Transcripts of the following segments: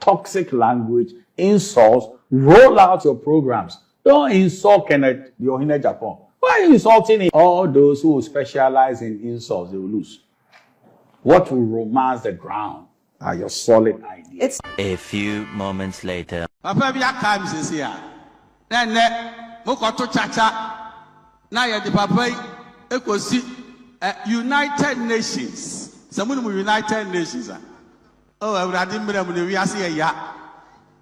toxic language, insults, roll out your programs. Don't insult Kenneth, the Ohine Japan. Why are you insulting him? All those who specialize in insults, they will lose. What will romance the ground are your solid ideas. A few moments later. Papa bi aka mi sisi a. Na ne mo koto chacha. Na ye di papa ekosi United Nations. Samu no United Nations a. Oh, Awurade mmerɛ mu ne wiase yɛ ya.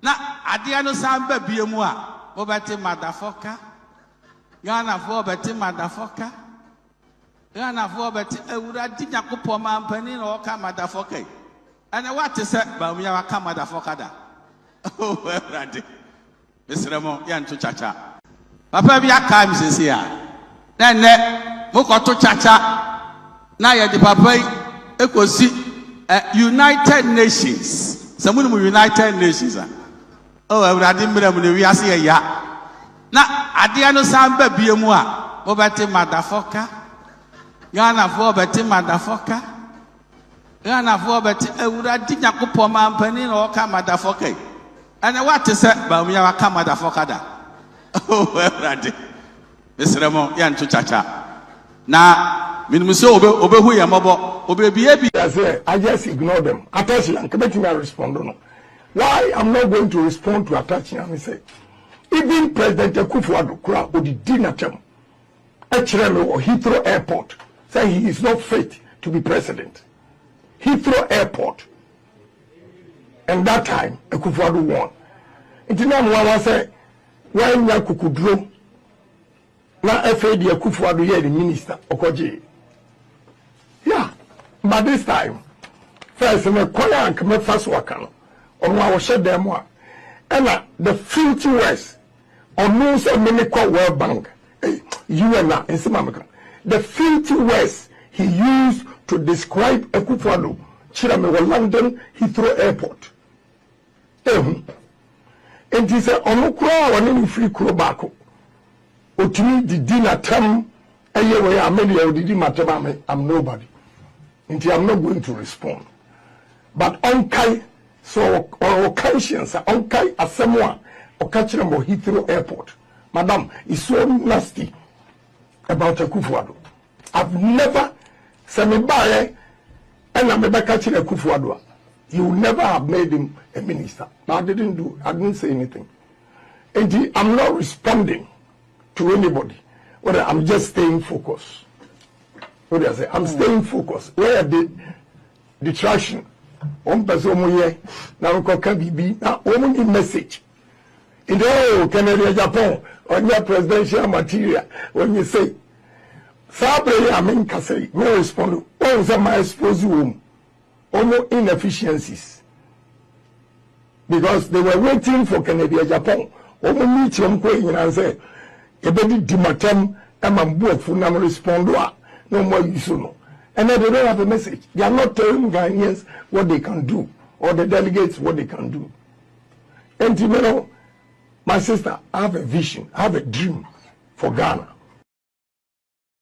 Na ade no san ba bie mu a, mo bɛte motherfucker. Ghana for bɛte motherfucker. Ghana for bɛte Awurade Nyankopɔn ma mpani na ɔka motherfucker. And what is that? Bawumia waka motherfucker da. Oh, Awurade. Mr. Mo yan to chacha. Papa bi aka mi sisi a. Na ne mo koto chacha. Na ye di papa ekosi United Nations. Samu no United Nations a. Oh, Awurade mmerɛ mu ne wiase yɛ ya. Na ade no san ba bie mu a, mo bɛte motherfucker. Ghana for bɛte motherfucker. Ghana for bɛte Awurade Nyankopɔn ma mpani na ɔka motherfucker. And what is that? Bawumia waka motherfucker da. Oh, Awurade. Mr. Mo yan to chacha. Na minimum so obehu ya mobo obebie bi. I just ignore them. Attachian, come to me and respond. No. Why I'm not going to respond to Attachian? I say, even President Akufo-Addo kura odi dinatem. Echreme or Heathrow Airport say he is not fit to be president. Heathrow Airport. And that time, Akufo-Addo won. It's not one say, when ya kukudro, na FAD Akufo-Addo here the minister, Okoje. Yeah, but this time, first, me kwaya and me first worker, on our shed them one. And the filthy words, on no so many World Bank, UN in Simamaka. The filthy words he used to describe Akufo-Addo, Chirame London Heathrow Airport. And he said, Onukura or any free Kurobako. Otumi the dinner term, a year where I'm nobody. And I'm not going to respond. But Onkai, so or conscience, Onkai Asamoah, or catching about Heathrow Airport. Madam, is so nasty about Akufo-Addo. I've never said me by and I'm about catching Akufo-Addo. You would never have made him a minister. But I didn't say anything. And I'm not responding to anybody. Whether I'm just staying focused. What do I say? I'm staying focused. Where the distraction? One person here now can be now only message. In the Canada, Agyapong, on your presidential material, when you say, Sabre, I mean, say, no respond. What is my exposed room? Almost inefficiencies. Because they were waiting for Canada, Agyapong. Omo meet you and say, you better dimatem and my book for no respond. No more use no. And then they don't have a message. They are not telling Ghanaians what they can do, or the delegates what they can do. And you know, my sister, I have a vision, I have a dream for Ghana.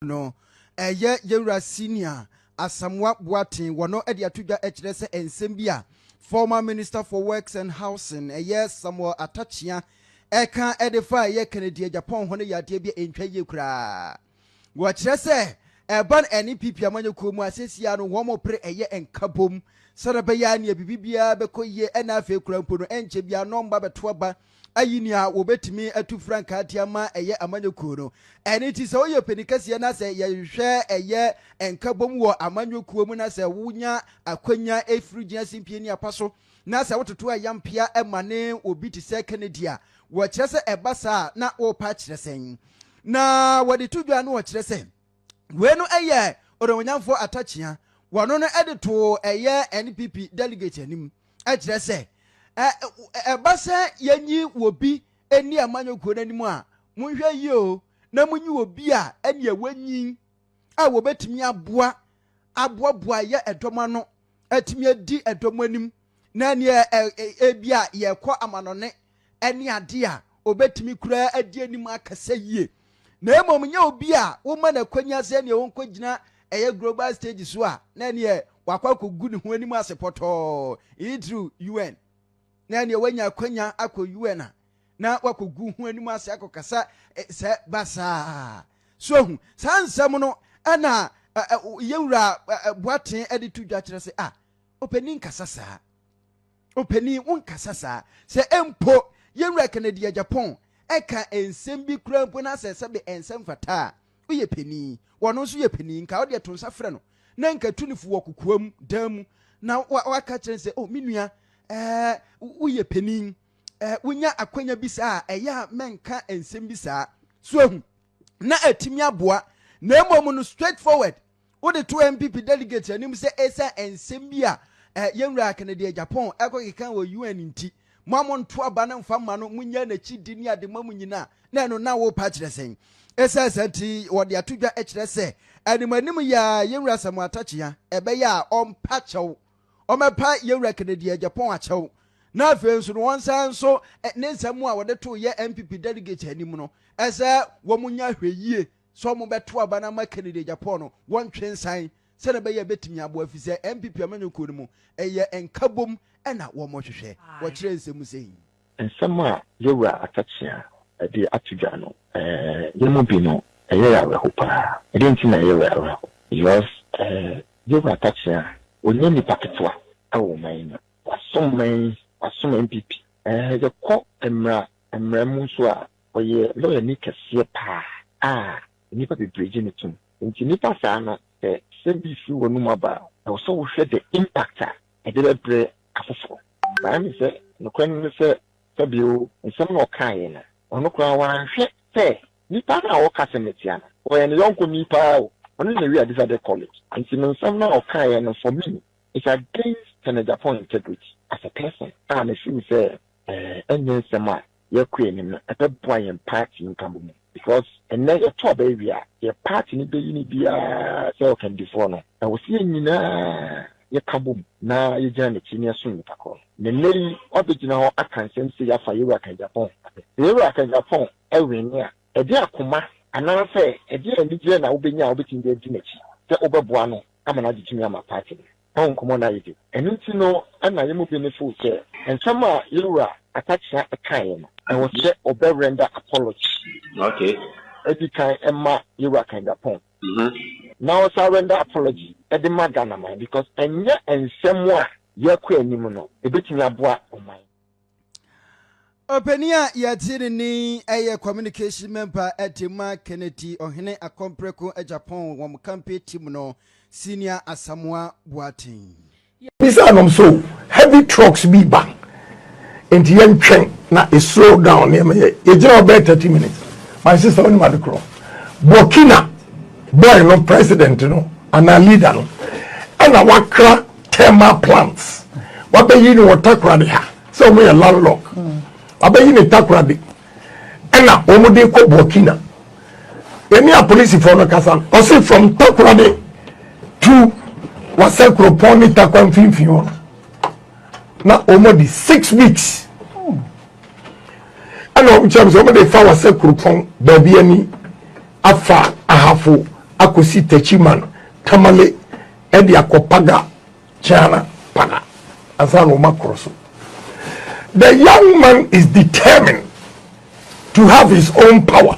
No, Yura Senior, Asamoah Boateng, wano Ediatuga Echrese and Sembia, former Minister for Works and Housing, Samuel Attachian, Eka edify ye Canada, Japan, when you are debi in Trayukra. What say? Ban any people among kumu asesiano womo pre a ye and kabum sarabayani bibia beko ye enafe krampuno enche bia nomba betwaba ayinia wobetimi atu franka tiama eye amanyokuno and it is all your penicasi na say ye hwe eye enkabom wo amanyokuo na say wunya akwanya efrigina simpieni apaso na say wototo ayampia emane obi ti se Canada wo kyerese ebasa na wo pa kyeresen na wodi tudwa na wo kyerese wenu eye oronyamfo Attachian wano no edito eye NPP delegate anim akire se ebasa yanyi wobi eni amanyokuo nanim a munhwe yi o na munyi wobi a eni ewanyin a wobetimi aboa ye edoma no atimi adi edoma anim na ne ebia ye kɔ amanone eni ade a obetimi kura adi anim akasa yie na emom nya obi a wo ma na kwanya se ne won kogina eye global stage so a na ne wakwa kogu ne ho anim asepoto through UN na ne wanya kwanya akọ UN na wakogu hu anim ase akokasa se basa so hu sansam no ana yewura boaten editu dwa kire se openi nkasasa openi wonkasasa se empo yewura Kennedy agyapong eka ensem bi kura mpo na se be ensem fata uye peni wono so ye peni nka ode to nsa frɛ no na nka tunifu wokukuam damu na waka kire se minua uye peni wonya akwanya bisa eya menka ensem bisa so hu na atimi aboa na emom no straightforward wo de to MPP delegate anim se esa ensem bi yewura Kennedy agyapong ekokeka wo UN nti mamon to aba na mfa ma no munya na chi di ni ade mamu nyina na no na wo pa kire sen esa santi wo de atodwa kire se animanim ya yewura Samuel Attackea ebe ya ompa chew omepa yewura Kennedy agyapong achew na afenso no wonsan so ne nsamu a wo de to ye MPP delegate anim no esa wo munya hweyie so mo beto aba na ma Kennedy agyapong no won twensan se na be ye betimi abo afise MPP amanyoko no mu eye enkabom na wo mo hwehwe wo kire nsemu sei nsɛm a yewura Attackea de atodwa no yemu bi no ɛyɛ awerɛho paa ɛde nti na ɛyɛ awerɛho because yewura Attackea onye nipa ketewa ɛwɔ man no wasom MPP yɛkɔ mmara mu nso a ɔyɛ lawyer ni kɛseɛ paa nipa bebree gye ne tom nti nipa saa no sɛ bi fi wɔ no mu aba ɛwɔ sɛ wohwɛ the impact a ɛde bɛbrɛ afoforo baa mi sɛ nokora no sɛ bio nsɛm na ɔkaeɛ no ɔno koraa wanhwɛ sɛ nipa no a wɔka sɛ netia no ɔyɛ ne yɔnko nipa o ɔno na wi decided college nti no nsɛm na ɔkaeɛ no for me it's against Kennedy agyapong integrity as a person a na feel sɛ ɛnyɛ nsɛm a yɛkɔ anim no ɛbɛboa yɛn party nkabɔ mu because ɛnɛ yɛtɔ baabi a yɛ party no bɛyi no biara sɛ ɔkandifoɔ no ɛwɔ sɛ yɛn nyinaa yɛkabom na yɛgyina n'akyi ne yɛso nipa korɔ ne nne yi ɔbɛgyina hɔ aka nsɛm sɛ yɛafa yɛwura agyapong yɛwura agyapong ɛwene a ɛde akoma anaasɛ ɛde anigyeɛ na wobɛnya a wobɛtumi de adi n'akyi sɛ wobɛboa no ama no agyetumi ama party no nkɔmmɔ no ayɛdi ɛno nti no ɛna yɛmu bi ne fo sɛ nsɛm a yɛwura Attackea ɛkaeɛ no ɛwɔ sɛ ɔbɛrender apology okay ɛdi kan ɛma yɛwura agyapong now render apology at the Ghana man because and nsɛm a yɛkɔ anim no ebetumi aboa ɔman openia yɛtiri ni ɛyɛ communication member ɛtima Kennedy ɔhene akompreko agyapong wɔn campaign team no senior Asamoah Boateng bisa nom so heavy trucks be back enti yɛntwɛn na slow down ne yɛ gyina about 30 minutes my sister on my cross Burkina boy no president no and a leader no and a wakra thermal plants wabayi ni watakra de ha so we a landlock wabayi ni takra de and a omo ko Burkina any a police for no kasan or say from takra de to wasekro poni takwa mfimfio na omo di 6 weeks and o cham so omo de fa wasekro pon baby ani afa ahafo akosi tachiman tamale edi akopaga chana pana asano makroso the young man is determined to have his own power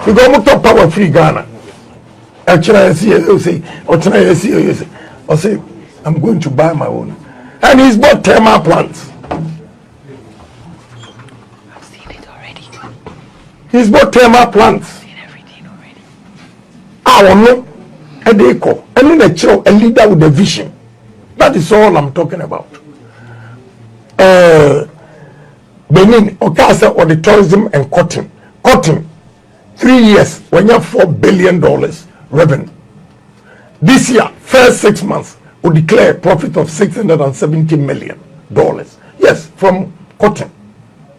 because muto power free Ghana actually say or say I'm going to buy my own and he's bought thermal plants. I've seen it already. He's bought thermal plants. No, a deco, and then a leader with a vision. That is all I'm talking about. Benin, Okasa, or the tourism and cotton. Cotton, 3 years, when you have $4 billion revenue. This year, first 6 months, will declare a profit of $670 million. Yes, from cotton.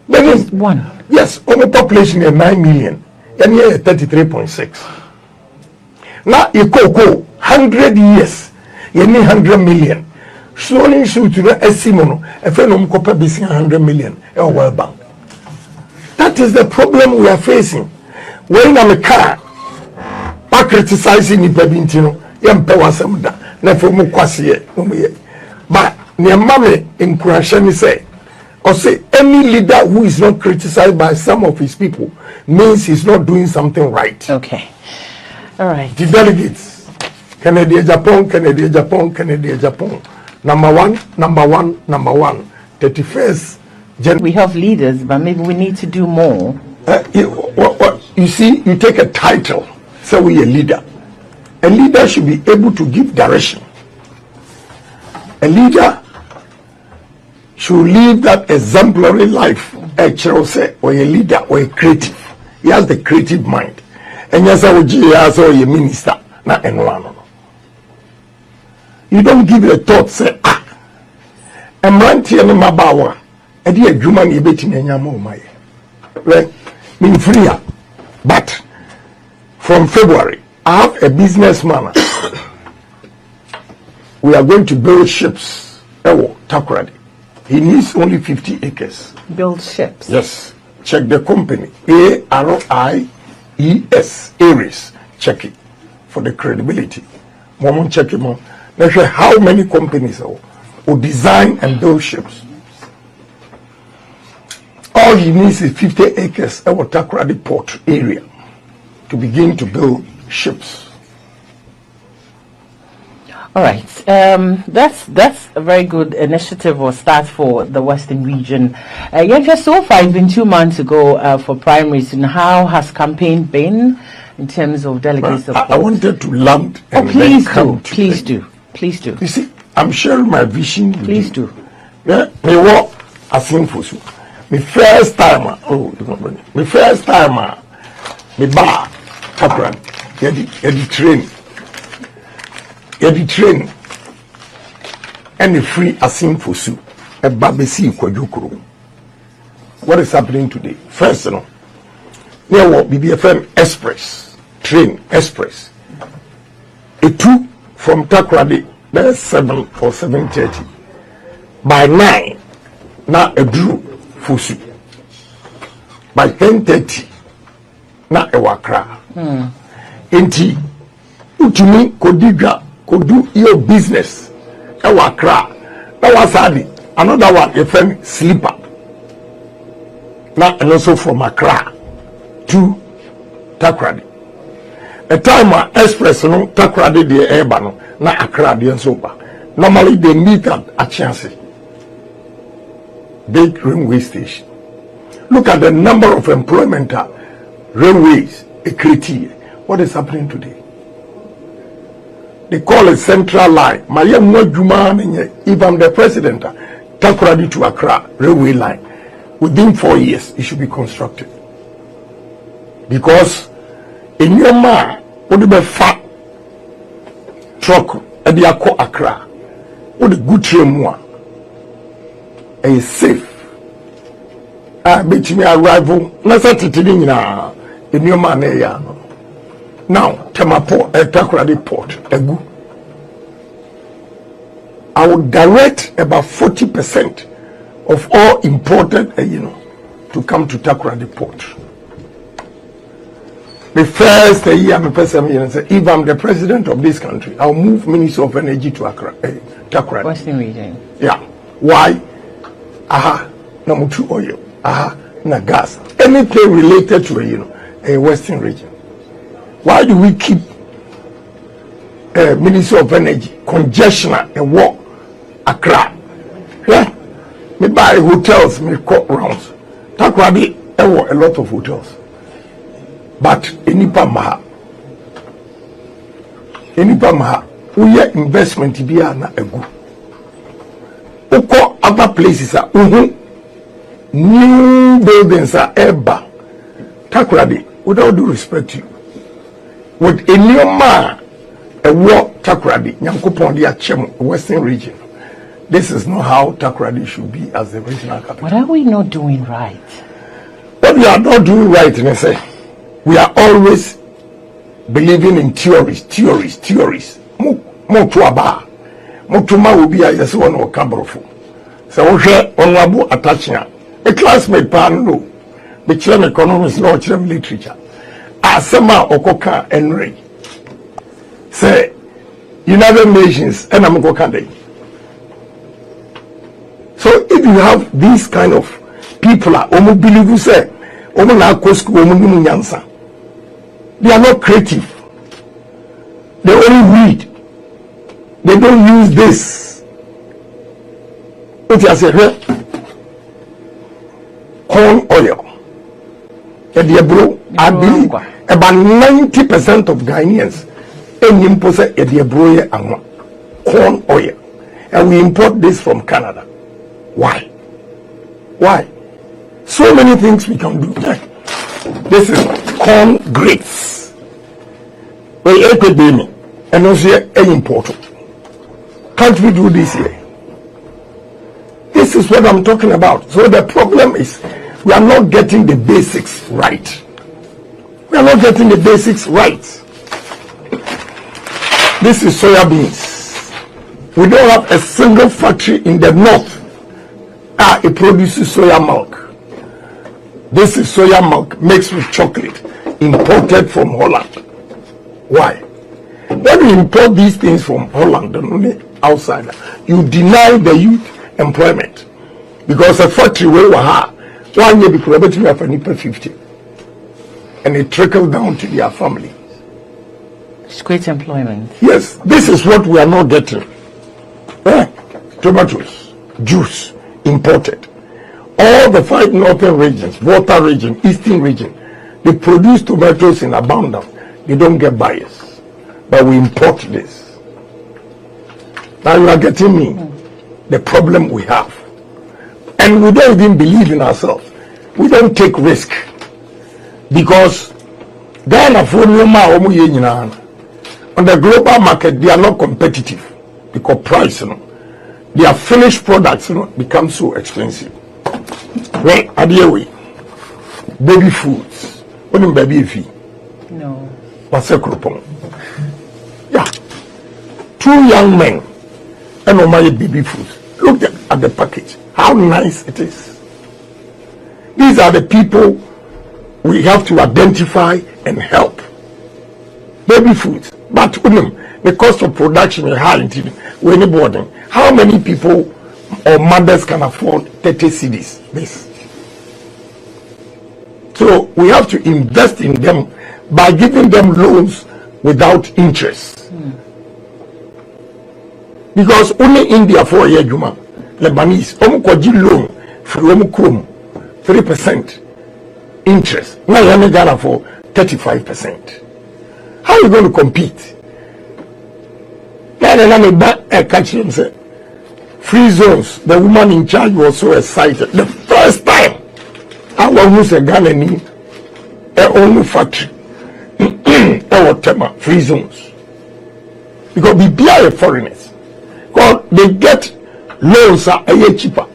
Benin, Just one. Yes, our population is 9 million, and here 33.6. Now you go 100 years, you need 100 million. Slowly shoot to the Esimono, a friend of Copper Bissing 100 million, a World Bank. That is the problem we are facing. When I'm a car, I criticizing the Babintino, young Pewasamda, never Mukwasi, but near Mammy in Kurashani say, Or say any leader who is not criticized by some of his people means he's not doing something right. Okay. All right. The delegates, Kennedy Agyapong. Number one. 31st January. We have leaders, but maybe we need to do more. You see, you take a title, say we a leader. A leader should be able to give direction. A leader should live that exemplary life. A child say, or a leader, or a creative. He has the creative mind. And yes, I would a minister, not anyone. You don't give it a thought, say, I'm ranting in my bower. A dear human, you bet in your my. Right? Me free. But from February, I have a businessman. We are going to build ships. Takoradi. He needs only 50 acres. Build ships. Yes. Check the company. ARIES. Aries. Check it for the credibility. Mom, check it, mom. Let's show how many companies will design and build ships. All he needs is 50 acres at Takoradi port area to begin to build ships. All right. That's a very good initiative or start for the Western region. Just so far, it's been 2 months ago for primaries. And how has campaign been in terms of delegate support? I wanted to land. Please do. You see, I'm sharing my vision. Please do. Yeah, me walk as simple. My first time, me bar, Takoradi, the train, and the free asim for soup, a babesi kwajukuru. What is happening today? First, there will be BBFM Express, train express. A 2 from Takoradi, there's 7 or 7:30. By 9, now a drew for soup. By 10:30, now a wakra. Enti, utumi kodiga. Could do your business. That was cry. That was Adi. Another one, a friend sleeper. Now and also from Accra to Takoradi. A time when express no Takoradi the Ebano, not Accra the Soba. Normally they meet at akyea, big railway station. Look at the number of employment railways, a criteria. What is happening today? They call it central line. If I'm the president, Takoradi to Accra railway line, within 4 years it should be constructed. Because in your mind, what the fat truck at the Accra, what the good train one, is safe. I bet me arrival. In your man, now, Temapo, Takoradi port, Egu. I would direct about 40% of all imported, to come to Takoradi port. The first year, I'm a person, if I'm the president of this country, I'll move Minister of Energy to Accra, Takoradi. Western region. Yeah. Why? Number 2 oil. Na gas. Anything related to a Western region. Why do we keep Minister of Energy congestion and walk Accra? Yeah, me buy hotels, me cut rounds. Takoradi, there were a lot of hotels, but enipa maha, we have investment to be na egu. Oko other places are new buildings are eba. Takoradi, without due respect to you. With a new man, a war Takoradi, Nyankopon di Achem, Western region. This is not how Takoradi should be as the regional capital. What are we not doing right? What we are not doing right, we are always believing in theories. Motuaba. Motuma will be a yes one or Cabrofo. So, honorable attaché. A classmate, no. The chairman economics, law, chairman literature. Asema Okoka Henry say United Nations and I'm Okokande. So if you have these kind of people, believe you say, they are not creative. They only read. They don't use this. What you say? Corn oil. I believe about 90% of Ghanaians corn oil, and we import this from Canada. Why? So many things we can do. This is corn grits. And also import. Can't we do this here? This is what I'm talking about. So the problem is we are not getting the basics right. We are not getting the basics right. This is soya beans. We don't have a single factory in the north it produces soya milk. This is soya milk mixed with chocolate, imported from Holland. Why? When you import these things from Holland, outside, you deny the youth employment. Because a factory where 1 year before, but you have 50. And it trickles down to their family. It's great employment. Yes, this is what we are not getting. Tomatoes, juice, imported. All the 5 northern regions, water region, eastern region, they produce tomatoes in abundance. They don't get buyers. But we import this. Now you are getting me the problem we have. And we don't even believe in ourselves. We don't take risk. Because Ghana on the global market, they are not competitive because price, their finished products, become so expensive. Right? Adiyewe, baby foods. What is baby fee? No. What's a coupon? Yeah. 2 young men and my baby foods. Look at the package. How nice it is. These are the people we have to identify and help. Baby foods. But the cost of production is high. How many people or mothers can afford 30 cedis? This. So we have to invest in them by giving them loans without interest. Because only India for a year, Lebanese, loan from 3% interest. Now you're Ghana for 35%. How are you going to compete? Free zones. The woman in charge was so excited. The first time I was a Ghanaian, only factory, free zones. Because we are foreigners. Because they get loans are a year cheaper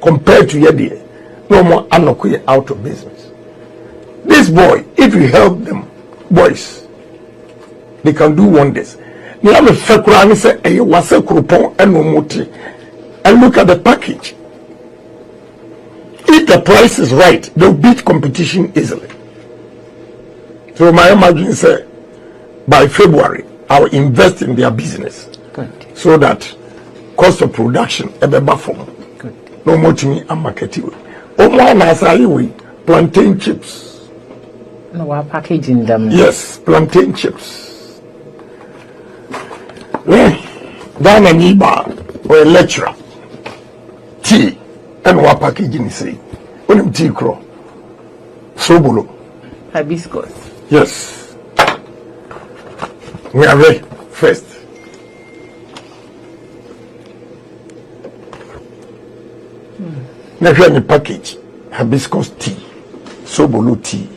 compared to Yedie. No more Anokuye out of business. This boy, if you help them, boys, they can do wonders. They have a fekura say a wase coupon and no moti. And look at the package. If the price is right, they'll beat competition easily. So my imagine say by February, I will invest in their business. Good. So that cost of production ebe bafom. Good. No more to me and market you. Plantain chips. No, we're packaging them. Yes, plantain chips. Ghana Niba or a lecturer. Tea and we're packaging say. When tea crow. Sobolo. Hibiscus. Yes. We are ready first. Now here in the package, hibiscus tea, sobolo tea.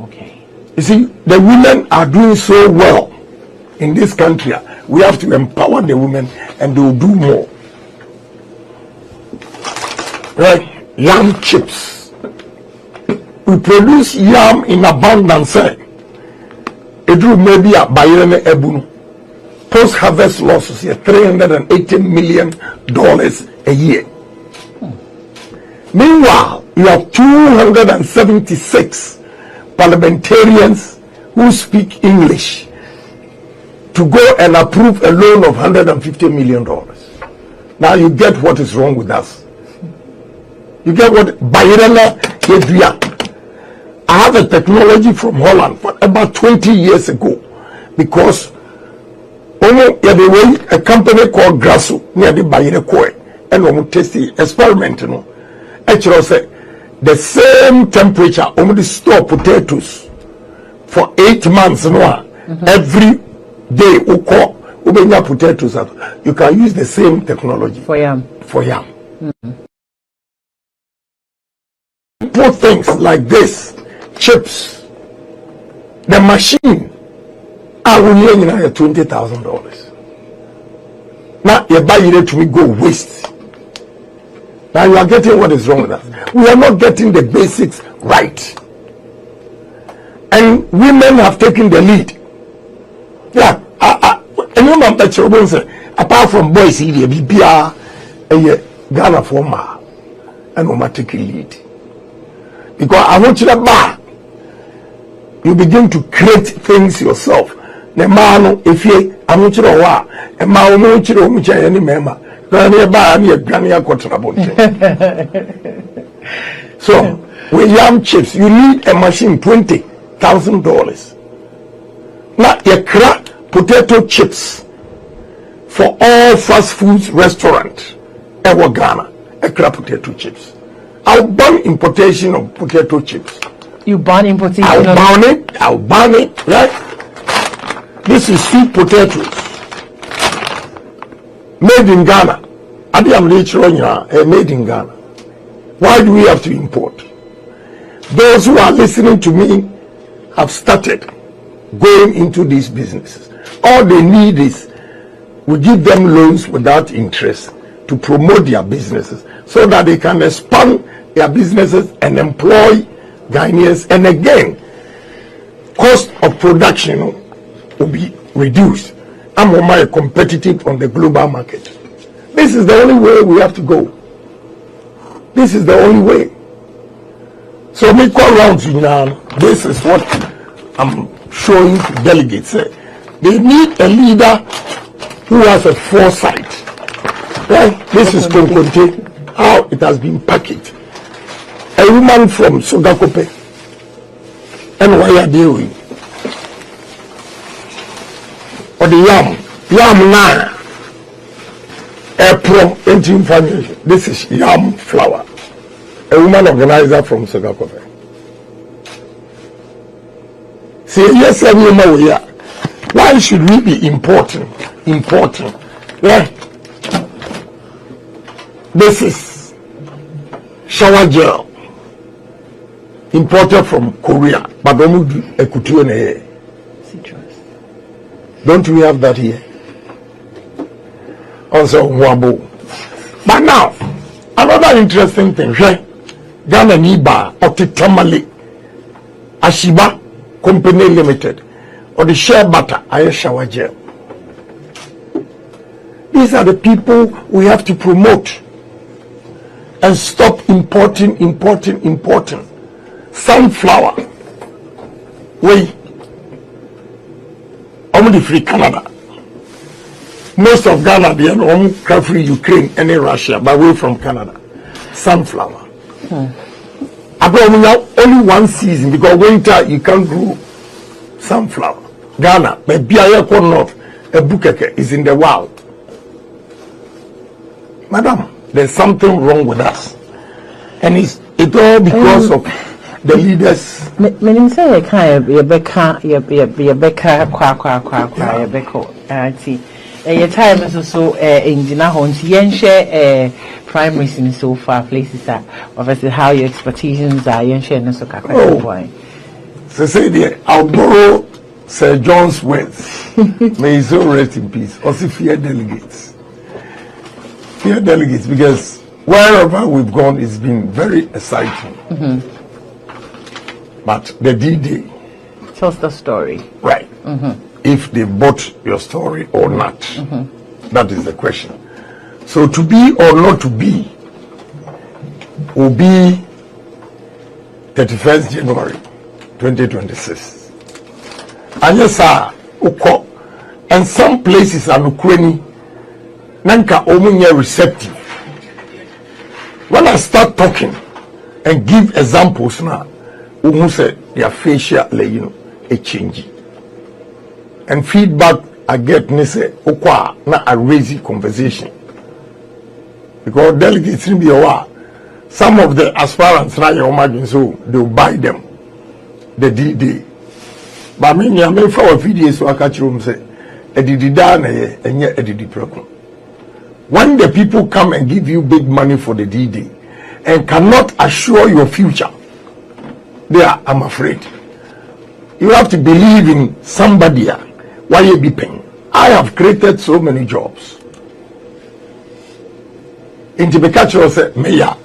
Okay. You see, the women are doing so well in this country. We have to empower the women and they will do more. Right? Yam chips. We produce yam in abundance. It will maybe a Bayern Ebunu. Post-harvest losses here, $380 million a year. Meanwhile, you have 276 parliamentarians who speak English to go and approve a loan of $150 million. Now you get what is wrong with us. You get what Bayerella Kedria. I have a technology from Holland for about 20 years ago, because a company called Grasso near the Bayere Koi and we test the experiment. Actually, say the same temperature only store potatoes for 8 months. Every day potatoes. You can use the same technology for yam. Put things like this, chips, the machine, I will learn $20,000. Now you buy it to me go waste. Now you are getting what is wrong with us. We are not getting the basics right. And women have taken the lead. Yeah, apart from boys here, BBR, Ghana former, and we must take a lead. Because I want you to buy. You begin to create things yourself. The man, if you, I want you to wa, a man, want you to any member. So, with yam chips, you need a machine $20,000. Now, you crack potato chips for all fast food restaurants. Ever Ghana, a crack potato chips. I'll ban importation of potato chips. You ban importation? I'll ban it, right? This is sweet potatoes. Made in Ghana. Made in Ghana. Why do we have to import? Those who are listening to me have started going into these businesses. All they need is we give them loans without interest to promote their businesses so that they can expand their businesses and employ Ghanaians. And again, cost of production will be reduced. I'm more competitive on the global market. This is the only way we have to go. This is the only way. So me call round to now. This is what I'm showing to delegates. They need a leader who has a foresight. Right? This is Konkonte, how it has been packaged. A woman from Sogakope. And why are they doing? Or the yam now. April 18 family. This is yam flour. A woman organizer from Sogakope. See, yes, why should we be importing? Yeah. This is shower gel imported from Korea, but don't do a couture in here. Don't we have that here? Also, Wabo. But now, another interesting thing, right? Ghana Niba, Otitamale, Ashiba Company Limited, or the share butter, I shower gel. These are the people we have to promote and stop importing. Sunflower. We only free Canada. Most of Ghana, they are only free Ukraine and Russia, but we're from Canada. Sunflower. Only one season, because winter you can't grow sunflower. Ghana, but Biaya North, a bukeke is in the wild. Madam, there's something wrong with us. And it's all because of the leaders. Meaning say you can't be a Becca, your time is also in Jinahons, Yenshe primaries in so far places that obviously how your expectations are Yenshe and so so say there, I'll borrow Sir John's words. May his soul rest in peace. Also fear delegates. Fear delegates, because wherever we've gone, it's been very exciting. But the D-Day tells the story. Right. If they bought your story or not. That is the question. So to be or not to be will be 31st January 2026. And yes, sir, and some places are Ukraine. nanka omunye receptive. When I start talking and give examples now, who say their facial, a change. And feedback I get, me say, okwa na a raising conversation. Because delegates in the some of the aspirants now you imagine so they'll buy them the D-Day. But I mean, I may for a video so I catch room say, and yet when the people come and give you big money for the D-Day and cannot assure your future, I'm afraid. You have to believe in somebody. Why you be paying? I have created so many jobs. In Tibekacho said, Mayor,